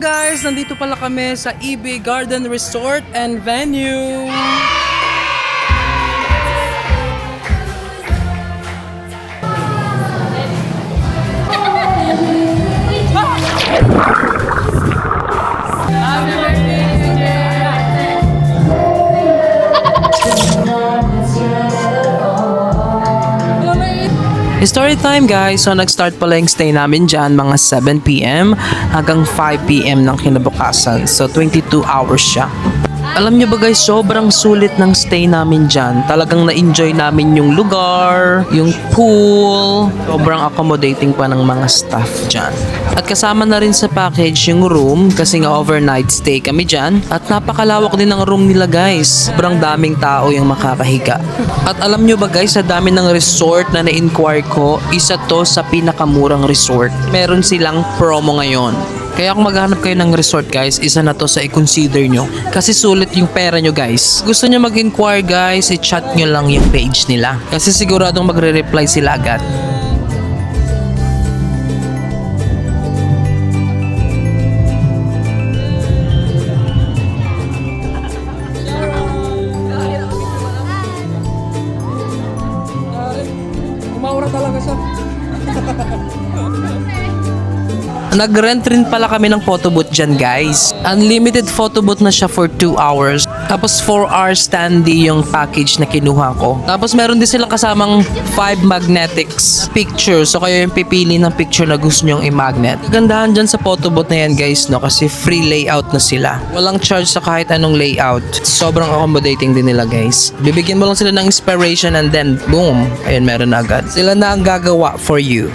Guys, nandito pala kami sa EB Garden Resort and Venue. Story time guys, so nag-start pala yung stay namin dyan mga 7 p.m. hanggang 5 p.m. ng kinabukasan. So 22 hours siya. Alam niyo ba guys, sobrang sulit ng stay namin dyan. Talagang na-enjoy namin yung lugar, yung pool. Sobrang accommodating pa ng mga staff dyan. At kasama na rin sa package yung room kasi nga overnight stay kami dyan. At napakalawak din ng room nila guys. Sobrang daming tao yung makakahiga. At alam niyo ba guys, sa dami ng resort na na-inquire ko, isa to sa pinakamurang resort. Meron silang promo ngayon. Kaya kung maghanap kayo ng resort guys, isa na to sa i-consider nyo. Kasi sulit yung pera nyo guys. Gusto nyo mag-inquire guys, i-chat nyo lang yung page nila. Kasi siguradong magre-reply sila agad. Umaura talaga siya. Nag-rent rin pala kami ng photo booth dyan guys. Unlimited photo booth na siya for 2 hours. Tapos 4 hours standee yung package na kinuha ko. Tapos meron din silang kasamang 5 magnetics pictures. So kayo yung pipili ng picture na gusto nyong i-magnet. Gandahan dyan sa photo booth na yan guys, no? Kasi free layout na sila. Walang charge sa kahit anong layout. Sobrang accommodating din nila guys. Bibigyan mo lang sila ng inspiration and then boom, ayun meron na agad. Sila na ang gagawa for you.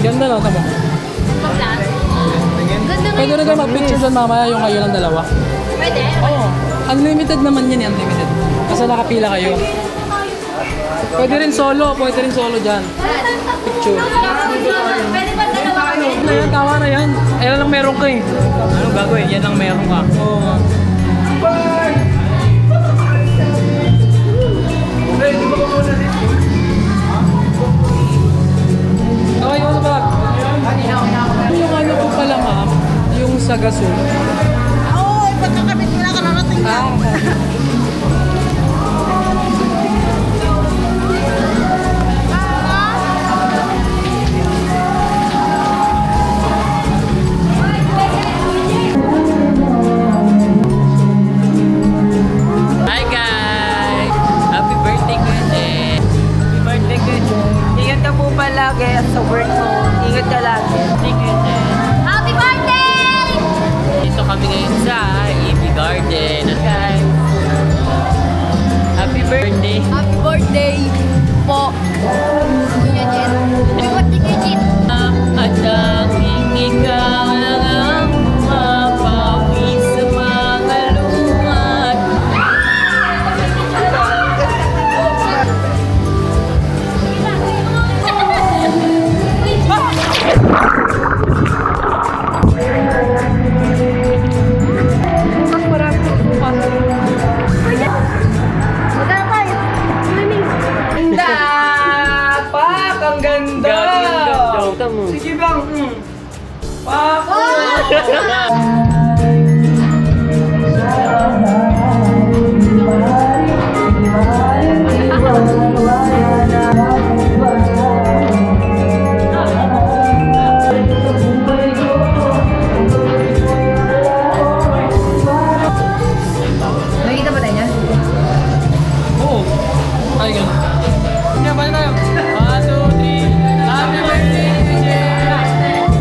Ganda no, tama. Pwede rin kayo mag-picture dyan mamaya yung kayo lang dalawa. Pwede? Oo. Unlimited naman yan, unlimited. Kasi nakapila kayo. Pwede rin solo dyan. Picture. Pwede ba dalawa? Na yan, tama na yan. Ayan lang meron ka eh. Ano gagawin? Yan ang meron ka. Oo nga. Okay, yung sa bag. Yung ano po pala ma'am, yung sa gasol. Oo, pagkakabit mo na kararating na. Hi guys! Happy birthday Kuya Jen! Happy birthday Kuya Jen! Ingat ka po palagi at sa work mo. Ingat ka lagi. Thank you Jen! Happy birthday! Dito kami ngayon sa EB Garden. Guys! Happy birthday! Happy birthday po. Kuya Jen. Happy birthday Kuya Jen. At tanging ikaw lang ang mapawi sa mga lumat. Magkano tayo? Dapak! Ang ganda! Ganda mo. Sige bang, Pak! Nakita ba tayo niyan? Oo. Ay, ganun. Sige, balik tayo. 1, 2, 3. Happy birthday, Jen!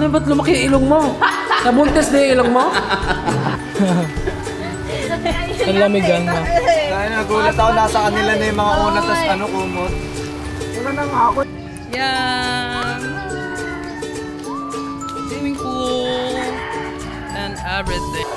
Ano, ba't lumaki yung ilong mo? Nabuntis na yung ilong mo? Ang lamigan mo. Kaya nagulat ako, nasa kanila na yung mga una, tas ano, kumot. Yan! Swimming pool and everything.